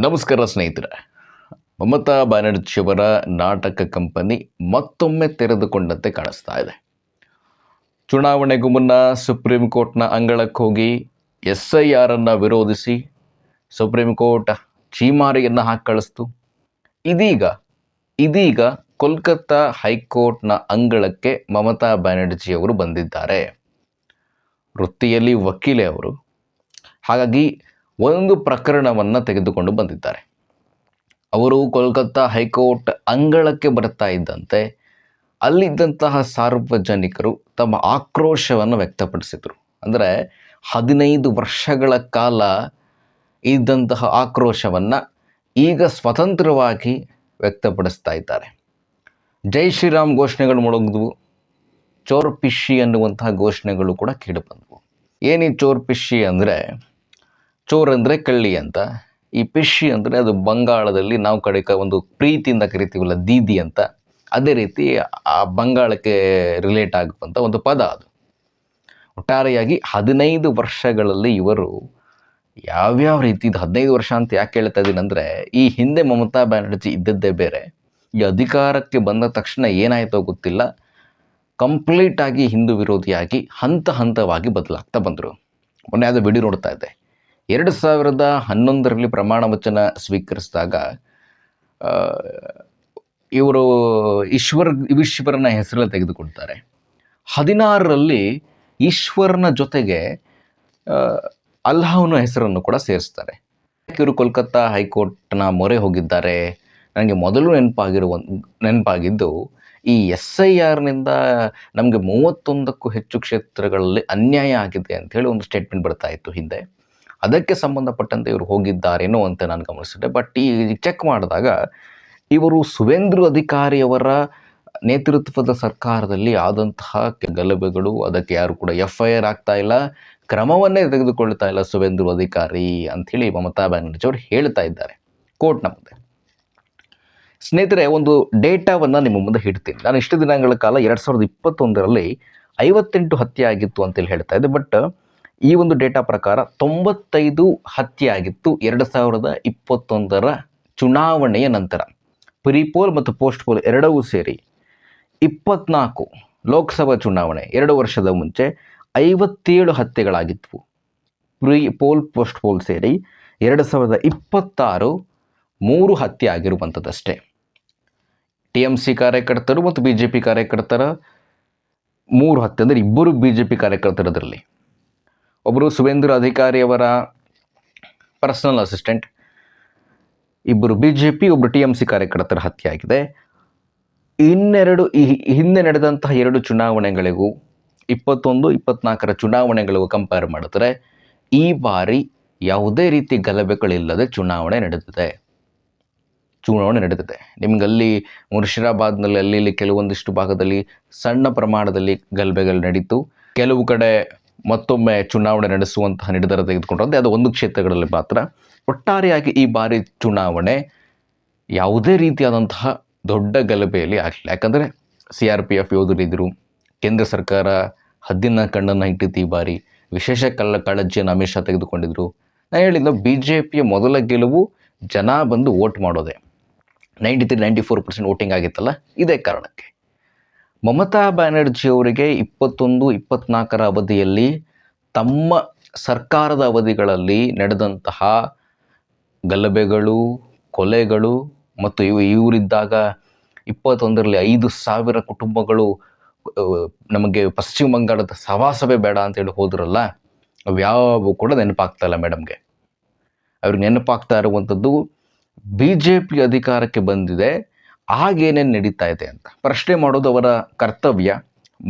ನಮಸ್ಕಾರ ಸ್ನೇಹಿತರೆ. ಮಮತಾ ಬ್ಯಾನರ್ಜಿಯವರ ನಾಟಕ ಕಂಪನಿ ಮತ್ತೊಮ್ಮೆ ತೆರೆದುಕೊಂಡಂತೆ ಕಾಣಿಸ್ತಾ ಇದೆ. ಚುನಾವಣೆಗೂ ಮುನ್ನ ಸುಪ್ರೀಂ ಕೋರ್ಟ್ನ ಅಂಗಳಕ್ಕೆ ಹೋಗಿ SIR ಅನ್ನು ವಿರೋಧಿಸಿ ಸುಪ್ರೀಂ ಕೋರ್ಟ್ ಚೀಮಾರಿಯನ್ನು ಹಾಕಿ ಕಳಿಸ್ತು. ಇದೀಗ ಕೋಲ್ಕತ್ತಾ ಹೈಕೋರ್ಟ್ನ ಅಂಗಳಕ್ಕೆ ಮಮತಾ ಬ್ಯಾನರ್ಜಿಯವರು ಬಂದಿದ್ದಾರೆ. ವೃತ್ತಿಯಲ್ಲಿ ವಕೀಲೆ ಅವರು. ಹಾಗಾಗಿ ಒಂದು ಪ್ರಕರಣವನ್ನು ತೆಗೆದುಕೊಂಡು ಬಂದಿದ್ದಾರೆ. ಅವರು ಕೋಲ್ಕತ್ತಾ ಹೈಕೋರ್ಟ್ ಅಂಗಳಕ್ಕೆ ಬರ್ತಾ ಇದ್ದಂತೆ ಅಲ್ಲಿದ್ದಂತಹ ಸಾರ್ವಜನಿಕರು ತಮ್ಮ ಆಕ್ರೋಶವನ್ನು ವ್ಯಕ್ತಪಡಿಸಿದರು. ಅಂದರೆ 15 ವರ್ಷಗಳ ಕಾಲ ಇದ್ದಂತಹ ಆಕ್ರೋಶವನ್ನು ಈಗ ಸ್ವತಂತ್ರವಾಗಿ ವ್ಯಕ್ತಪಡಿಸ್ತಾ ಇದ್ದಾರೆ. ಜೈ ಶ್ರೀರಾಮ್ ಘೋಷಣೆಗಳು ಮೊಳಗಿದ್ವು. ಚೋರ್ ಪಿಶಿ ಅನ್ನುವಂತಹ ಘೋಷಣೆಗಳು ಕೂಡ ಕೇಳಿಬಂದವು. ಏನಿ ಚೋರ್ ಪಿಶಿ ಅಂದರೆ, ಚೋರ್ ಅಂದರೆ ಕಳ್ಳಿ ಅಂತ, ಈ ಪಿಶಿ ಅಂದರೆ ಅದು ಬಂಗಾಳದಲ್ಲಿ ನಾವು ಕಡೆಗೆ ಒಂದು ಪ್ರೀತಿಯಿಂದ ಕರಿತೀವಲ್ಲ ದೀದಿ ಅಂತ, ಅದೇ ರೀತಿ ಆ ಬಂಗಾಳಕ್ಕೆ ರಿಲೇಟ್ ಆಗುವಂಥ ಒಂದು ಪದ ಅದು. ಒಟ್ಟಾರೆಯಾಗಿ 15 ವರ್ಷಗಳಲ್ಲಿ ಇವರು ಯಾವ್ಯಾವ ರೀತಿ, 15 ವರ್ಷ ಅಂತ ಯಾಕೆ ಹೇಳ್ತಾ ಇದ್ದೀನಿ ಅಂದರೆ, ಈ ಹಿಂದೆ ಮಮತಾ ಬ್ಯಾನರ್ಜಿ ಇದ್ದದ್ದೇ ಬೇರೆ. ಈ ಅಧಿಕಾರಕ್ಕೆ ಬಂದ ತಕ್ಷಣ ಏನಾಯಿತೋ ಗೊತ್ತಿಲ್ಲ, ಕಂಪ್ಲೀಟಾಗಿ ಹಿಂದೂ ವಿರೋಧಿಯಾಗಿ ಹಂತವಾಗಿ ಬದಲಾಗ್ತಾ ಬಂದರು. ಮೊನ್ನೆ ಅದು ವಿಡಿಯೋ ನೋಡ್ತಾ ಇದ್ದೆ. 2011ರಲ್ಲಿ ಪ್ರಮಾಣ ವಚನ ಸ್ವೀಕರಿಸಿದಾಗ ಇವರು ಈಶ್ವರನ ಹೆಸರನ್ನು ತೆಗೆದುಕೊಳ್ತಾರೆ. 16ರಲ್ಲಿ ಈಶ್ವರನ ಜೊತೆಗೆ ಅಲ್ಲಾಹನ ಹೆಸರನ್ನು ಕೂಡ ಸೇರಿಸ್ತಾರೆ. ಇವರು ಕೋಲ್ಕತ್ತಾ ಹೈಕೋರ್ಟ್ನ ಮೊರೆ ಹೋಗಿದ್ದಾರೆ. ನನಗೆ ಮೊದಲು ನೆನಪಾಗಿದ್ದು ಈ SIRನಿಂದ ನಮಗೆ 31ಕ್ಕೂ ಹೆಚ್ಚು ಕ್ಷೇತ್ರಗಳಲ್ಲಿ ಅನ್ಯಾಯ ಆಗಿದೆ ಅಂಥೇಳಿ ಒಂದು ಸ್ಟೇಟ್ಮೆಂಟ್ ಬರ್ತಾ ಇತ್ತು ಹಿಂದೆ. ಅದಕ್ಕೆ ಸಂಬಂಧಪಟ್ಟಂತೆ ಇವರು ಹೋಗಿದ್ದಾರೇನೋ ಅಂತ ನಾನು ಗಮನಿಸಿದೆ. ಬಟ್ ಈ ಚೆಕ್ ಮಾಡಿದಾಗ ಇವರು ಸುವೇಂದ್ರ ಅಧಿಕಾರಿಯವರ ನೇತೃತ್ವದ ಸರ್ಕಾರದಲ್ಲಿ ಆದಂತಹ ಗಲಭೆಗಳು, ಅದಕ್ಕೆ ಯಾರು ಕೂಡ FIR ಆಗ್ತಾ ಇಲ್ಲ, ಕ್ರಮವನ್ನೇ ತೆಗೆದುಕೊಳ್ತಾ ಇಲ್ಲ ಸುವೇಂದ್ರ ಅಧಿಕಾರಿ ಅಂಥೇಳಿ ಮಮತಾ ಬ್ಯಾನರ್ಜಿ ಅವರು ಹೇಳ್ತಾ ಇದ್ದಾರೆ ಕೋರ್ಟ್ನ ಮುಂದೆ. ಸ್ನೇಹಿತರೆ, ಒಂದು ಡೇಟಾವನ್ನು ನಿಮ್ಮ ಮುಂದೆ ಇಡ್ತೀನಿ. ನಾನು ಇಷ್ಟು ದಿನಗಳ ಕಾಲ 2021ರಲ್ಲಿ 58 ಹತ್ಯೆ ಆಗಿತ್ತು ಅಂತೇಳಿ ಹೇಳ್ತಾ ಇದ್ದೆ. ಬಟ್ ಈ ಒಂದು ಡೇಟಾ ಪ್ರಕಾರ 95 ಹತ್ಯೆ ಆಗಿತ್ತು 2021ರ ಚುನಾವಣೆಯ ನಂತರ. ಪ್ರಿಪೋಲ್ ಮತ್ತು ಪೋಸ್ಟ್ ಪೋಲ್ ಎರಡವೂ ಸೇರಿ 24 ಲೋಕಸಭಾ ಚುನಾವಣೆ 2 ವರ್ಷದ ಮುಂಚೆ 57 ಹತ್ಯೆಗಳಾಗಿದ್ವು. ಪ್ರಿಪೋಲ್ ಪೋಸ್ಟ್ ಪೋಲ್ ಸೇರಿ 2026 3 ಹತ್ಯೆ ಆಗಿರುವಂಥದ್ದಷ್ಟೇ. TMC ಕಾರ್ಯಕರ್ತರು ಮತ್ತು BJP ಕಾರ್ಯಕರ್ತರ 3 ಹತ್ಯೆ, ಅಂದರೆ ಇಬ್ಬರು BJP ಕಾರ್ಯಕರ್ತರದರಲ್ಲಿ. ಒಬ್ಬರು ಸುವೇಂದ್ರ ಅಧಿಕಾರಿಯವರ ಪರ್ಸನಲ್ ಅಸಿಸ್ಟೆಂಟ್, ಇಬ್ಬರು BJP, ಒಬ್ಬರು TMC ಕಾರ್ಯಕರ್ತರ ಹತ್ಯೆ ಆಗಿದೆ. ಹಿಂದೆ ನಡೆದಂತಹ 2 ಚುನಾವಣೆಗಳಿಗೂ 21-24ರ ಚುನಾವಣೆಗಳಿಗೂ ಕಂಪೇರ್ ಮಾಡಿದ್ರೆ ಈ ಬಾರಿ ಯಾವುದೇ ರೀತಿ ಗಲಭೆಗಳಿಲ್ಲದೆ ಚುನಾವಣೆ ನಡೆದಿದೆ. ನಿಮಗಲ್ಲಿ ಮುರ್ಷಿದಾಬಾದ್ನಲ್ಲಿ ಅಲ್ಲಿ ಕೆಲವೊಂದಿಷ್ಟು ಭಾಗದಲ್ಲಿ ಸಣ್ಣ ಪ್ರಮಾಣದಲ್ಲಿ ಗಲಭೆಗಳು ನಡೀತು. ಕೆಲವು ಕಡೆ ಮತ್ತೊಮ್ಮೆ ಚುನಾವಣೆ ನಡೆಸುವಂತಹ ನಿರ್ಧಾರ ತೆಗೆದುಕೊಂಡ್ರೆ ಅದು ಒಂದು ಕ್ಷೇತ್ರಗಳಲ್ಲಿ ಮಾತ್ರ. ಒಟ್ಟಾರೆಯಾಗಿ ಈ ಬಾರಿ ಚುನಾವಣೆ ಯಾವುದೇ ರೀತಿಯಾದಂತಹ ದೊಡ್ಡ ಗಲಭೆಯಲ್ಲಿ ಆಗಲಿಲ್ಲ. ಯಾಕಂದರೆ CRPF ಯೋಧರಿದ್ದರು, ಕೇಂದ್ರ ಸರ್ಕಾರ ಹದ್ದಿನ ಕಣ್ಣನ್ನು ಇಟ್ಟಿತ್ತು. ಈ ಬಾರಿ ವಿಶೇಷ ಕಾಳಜಿಯನ್ನು ಅಮಿತ್ ಶಾ ತೆಗೆದುಕೊಂಡಿದ್ರು. ನಾನು ಹೇಳಿದ್ದು BJPಯ ಮೊದಲ ಗೆಲುವು ಜನ ಬಂದು ವೋಟ್ ಮಾಡೋದೆ. 93-94% ವೋಟಿಂಗ್ ಆಗಿತ್ತಲ್ಲ, ಇದೇ ಕಾರಣಕ್ಕೆ. ಮಮತಾ ಬ್ಯಾನರ್ಜಿ ಅವರಿಗೆ 21-24ರ ಅವಧಿಯಲ್ಲಿ ತಮ್ಮ ಸರ್ಕಾರದ ಅವಧಿಗಳಲ್ಲಿ ನಡೆದಂತಹ ಗಲಭೆಗಳು, ಕೊಲೆಗಳು ಮತ್ತು ಇವರಿದ್ದಾಗ 21ರಲ್ಲಿ 5,000 ಕುಟುಂಬಗಳು ನಮಗೆ ಪಶ್ಚಿಮ ಬಂಗಾಳದ ಸವಾಸವೇ ಬೇಡ ಅಂತೇಳಿ ಹೋದ್ರಲ್ಲ, ಅವ್ಯಾವು ಕೂಡ ನೆನಪಾಗ್ತಾ ಇಲ್ಲ ಮೇಡಮ್ಗೆ. ಅವ್ರಿಗೆ ನೆನಪಾಗ್ತಾ ಇರುವಂಥದ್ದು BJP ಅಧಿಕಾರಕ್ಕೆ ಬಂದಿದೆ, ಆಗೇನೇನು ನಡೀತಾ ಇದೆ ಅಂತ ಪ್ರಶ್ನೆ ಮಾಡೋದು ಅವರ ಕರ್ತವ್ಯ,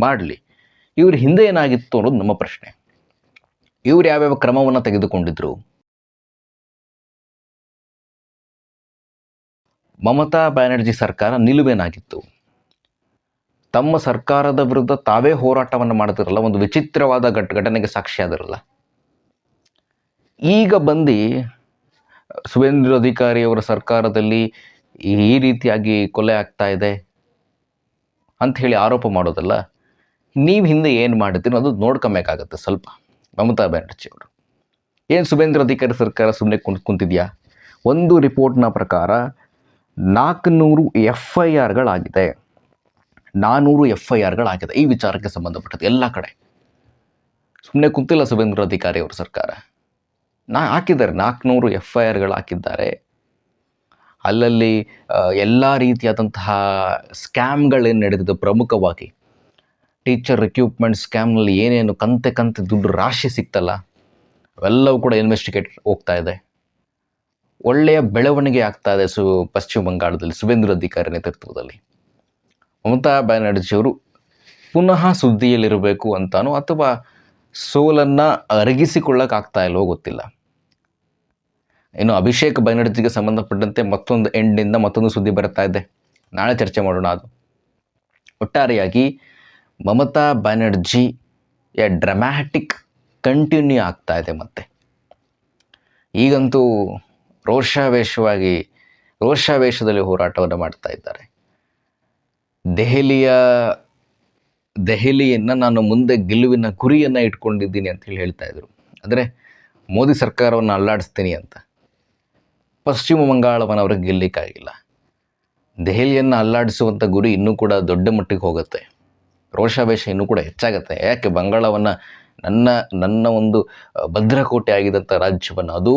ಮಾಡಲಿ. ಇವ್ರ ಹಿಂದೆ ಏನಾಗಿತ್ತು ಅನ್ನೋದು ನಮ್ಮ ಪ್ರಶ್ನೆ. ಇವ್ರು ಯಾವ್ಯಾವ ಕ್ರಮವನ್ನು ತೆಗೆದುಕೊಂಡಿದ್ರು? ಮಮತಾ ಬ್ಯಾನರ್ಜಿ ಸರ್ಕಾರ ನಿಲುವೇನಾಗಿತ್ತು? ತಮ್ಮ ಸರ್ಕಾರದ ವಿರುದ್ಧ ತಾವೇ ಹೋರಾಟವನ್ನು ಮಾಡ್ತಿರಲ್ಲ, ಒಂದು ವಿಚಿತ್ರವಾದ ಘಟನೆಗೆ ಸಾಕ್ಷಿಯಾದಿರಲ್ಲ. ಈಗ ಬಂದು ಸುವೇಂದ್ರ ಅಧಿಕಾರಿಯವರ ಸರ್ಕಾರದಲ್ಲಿ ಈ ರೀತಿಯಾಗಿ ಕೊಲೆ ಆಗ್ತಾ ಇದೆ ಅಂಥೇಳಿ ಆರೋಪ ಮಾಡೋದಲ್ಲ. ನೀವು ಹಿಂದೆ ಏನು ಮಾಡಿದ್ದೀರೋ ಅದು ನೋಡ್ಕೊಬೇಕಾಗತ್ತೆ ಸ್ವಲ್ಪ ಮಮತಾ ಬ್ಯಾನರ್ಜಿ ಅವರು. ಏನು ಸುವೇಂದ್ರ ಅಧಿಕಾರಿ ಸರ್ಕಾರ ಸುಮ್ಮನೆ ಕುಂತಿದೆಯಾ? ಒಂದು ರಿಪೋರ್ಟ್ನ ಪ್ರಕಾರ 400 FIRಗಳಾಗಿದೆ. 400 FIRಗಳಾಗಿದೆ ಈ ವಿಚಾರಕ್ಕೆ ಸಂಬಂಧಪಟ್ಟದ್ದು ಎಲ್ಲ ಕಡೆ. ಸುಮ್ಮನೆ ಕುಂತಿಲ್ಲ ಸುಬೇಂದ್ರ ಅಧಿಕಾರಿ ಅವರ ಸರ್ಕಾರ. ಹಾಕಿದ್ದಾರೆ 400 FIRಗಳು ಹಾಕಿದ್ದಾರೆ. ಅಲ್ಲಲ್ಲಿ ಎಲ್ಲ ರೀತಿಯಾದಂತಹ ಸ್ಕ್ಯಾಮ್ಗಳೇನು ನಡೆದಿದ್ದು, ಪ್ರಮುಖವಾಗಿ ಟೀಚರ್ ರಿಕ್ರೂಟ್ಮೆಂಟ್ ಸ್ಕ್ಯಾಮ್ನಲ್ಲಿ ಏನೇನು ಕಂತೆ ದುಡ್ಡು ರಾಶಿ ಸಿಕ್ತಲ್ಲ, ಅವೆಲ್ಲವೂ ಕೂಡ ಇನ್ವೆಸ್ಟಿಗೇಟ್ ಹೋಗ್ತಾ ಇದೆ. ಒಳ್ಳೆಯ ಬೆಳವಣಿಗೆ ಆಗ್ತಾ ಇದೆ ಪಶ್ಚಿಮ ಬಂಗಾಳದಲ್ಲಿ ಸುಬೇಂದ್ರ ಅಧಿಕಾರಿ ನೇತೃತ್ವದಲ್ಲಿ. ಮಮತಾ ಬ್ಯಾನರ್ಜಿಯವರು ಪುನಃ ಸುದ್ದಿಯಲ್ಲಿರಬೇಕು ಅಂತಾನೋ ಅಥವಾ ಸೋಲನ್ನು ಅರಗಿಸಿಕೊಳ್ಳೋಕ್ಕಾಗ್ತಾ ಇಲ್ವೋ ಗೊತ್ತಿಲ್ಲ. ಇನ್ನು ಅಭಿಷೇಕ್ ಬ್ಯಾನರ್ಜಿಗೆ ಸಂಬಂಧಪಟ್ಟಂತೆ ಮತ್ತೊಂದು ಎಂಡಿಂದ ಮತ್ತೊಂದು ಸುದ್ದಿ ಬರ್ತಾ ಇದೆ, ನಾಳೆ ಚರ್ಚೆ ಮಾಡೋಣ. ಅದು ಒಟ್ಟಾರೆಯಾಗಿ ಮಮತಾ ಬ್ಯಾನರ್ಜಿಯ ಡ್ರಾಮ್ಯಾಟಿಕ್ ಕಂಟಿನ್ಯೂ ಆಗ್ತಾ ಇದೆ. ಮತ್ತೆ ಈಗಂತೂ ರೋಷಾವೇಶದಲ್ಲಿ ಹೋರಾಟವನ್ನು ಮಾಡ್ತಾ ಇದ್ದಾರೆ. ದೆಹಲಿಯನ್ನು ನಾನು ಮುಂದೆ ಗೆಲುವಿನ ಗುರಿಯನ್ನು ಇಟ್ಕೊಂಡಿದ್ದೀನಿ ಅಂತ ಹೇಳ್ತಾ ಇದ್ರು. ಅಂದರೆ ಮೋದಿ ಸರ್ಕಾರವನ್ನು ಅಲ್ಲಾಡಿಸ್ತೀನಿ ಅಂತ. ಪಶ್ಚಿಮ ಬಂಗಾಳವನ್ನು ಅವ್ರಿಗೆ ಗೆಲ್ಲಕ್ಕಾಗಿಲ್ಲ. ದೆಹಲಿಯನ್ನು ಅಲ್ಲಾಡಿಸುವಂಥ ಗುರಿ ಇನ್ನೂ ಕೂಡ ದೊಡ್ಡ ಮಟ್ಟಿಗೆ ಹೋಗುತ್ತೆ. ರೋಷಾವೇಶ ಇನ್ನೂ ಕೂಡ ಹೆಚ್ಚಾಗುತ್ತೆ. ಯಾಕೆ ಬಂಗಾಳವನ್ನು ನನ್ನ ಒಂದು ಭದ್ರಕೋಟೆ ಆಗಿದ್ದಂಥ ರಾಜ್ಯವನ್ನು, ಅದು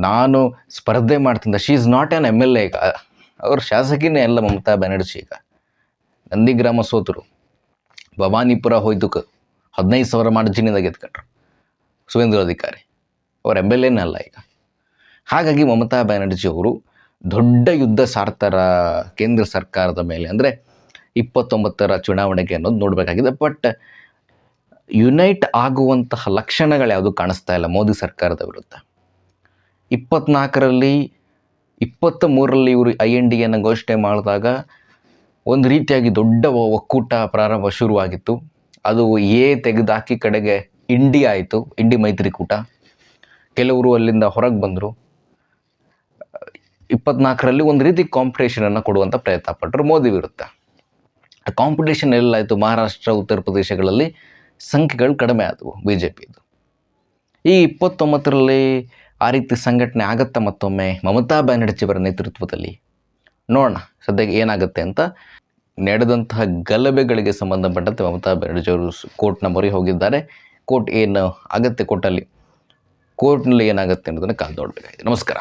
ನಾನು ಸ್ಪರ್ಧೆ ಮಾಡ್ತಿದ್ದ, she is not an MLA. ಈಗ ಅವ್ರ ಶಾಸಕಿನೇ ಅಲ್ಲ ಮಮತಾ ಬ್ಯಾನರ್ಜಿ. ಈಗ ನಂದಿಗ್ರಾಮ ಸೋತರು, ಭವಾನಿಪುರ ಹೋಯ್ತು 15,000 ಮಾರ್ಜಿನಿಂದ ಗೆದ್ಕೊಂಡ್ರು ಸುವೇಂದ್ರ ಅಧಿಕಾರಿ. ಅವ್ರ MLAನೇ ಅಲ್ಲ ಈಗ. ಹಾಗಾಗಿ ಮಮತಾ ಬ್ಯಾನರ್ಜಿ ಅವರು ದೊಡ್ಡ ಯುದ್ಧ ಸಾರ್ತಾರ ಕೇಂದ್ರ ಸರ್ಕಾರದ ಮೇಲೆ, ಅಂದರೆ 29ರ ಚುನಾವಣೆಗೆ ಅನ್ನೋದು ನೋಡಬೇಕಾಗಿದೆ. ಬಟ್ ಯುನೈಟ್ ಆಗುವಂತಹ ಲಕ್ಷಣಗಳು ಯಾವುದು ಕಾಣಿಸ್ತಾ ಇಲ್ಲ ಮೋದಿ ಸರ್ಕಾರದ ವಿರುದ್ಧ. 24ರಲ್ಲಿ 23ರಲ್ಲಿ ಇವರು INDAಯನ್ನು ಘೋಷಣೆ ಮಾಡಿದಾಗ ಒಂದು ರೀತಿಯಾಗಿ ದೊಡ್ಡ ಒಕ್ಕೂಟ ಪ್ರಾರಂಭ ಶುರುವಾಗಿತ್ತು. ಅದು ತೆಗೆದಾಕಿ ಕಡೆಗೆ ಇಂಡಿ ಆಯಿತು, ಇಂಡಿ ಮೈತ್ರಿಕೂಟ. ಕೆಲವರು ಅಲ್ಲಿಂದ ಹೊರಗೆ ಬಂದರು. 24ರಲ್ಲಿ ಒಂದು ರೀತಿ ಕಾಂಪಿಟೇಷನನ್ನು ಕೊಡುವಂಥ ಪ್ರಯತ್ನ ಪಟ್ಟರು ಮೋದಿ ವಿರುದ್ಧ. ಆ ಕಾಂಪಿಟೇಷನ್ ಎಲ್ಲಾಯಿತು, ಮಹಾರಾಷ್ಟ್ರ, ಉತ್ತರ ಪ್ರದೇಶಗಳಲ್ಲಿ ಸಂಖ್ಯೆಗಳು ಕಡಿಮೆ ಆದವು BJPದು. ಈ 29ರಲ್ಲಿ ಆ ರೀತಿ ಸಂಘಟನೆ ಆಗತ್ತಾ ಮತ್ತೊಮ್ಮೆ ಮಮತಾ ಬ್ಯಾನರ್ಜಿಯವರ ನೇತೃತ್ವದಲ್ಲಿ? ನೋಡೋಣ ಸದ್ಯಕ್ಕೆ ಏನಾಗುತ್ತೆ ಅಂತ. ನಡೆದಂತಹ ಗಲಭೆಗಳಿಗೆ ಸಂಬಂಧಪಟ್ಟಂತೆ ಮಮತಾ ಬ್ಯಾನರ್ಜಿ ಅವರು ಕೋರ್ಟ್ನ ಮೊರೆ ಹೋಗಿದ್ದಾರೆ. ಕೋರ್ಟ್ ಏನು ಆಗುತ್ತೆ, ಕೋರ್ಟ್ನಲ್ಲಿ ಏನಾಗುತ್ತೆ ಅನ್ನೋದನ್ನು ಕಾದು ನೋಡಬೇಕಾಗಿದೆ. ನಮಸ್ಕಾರ.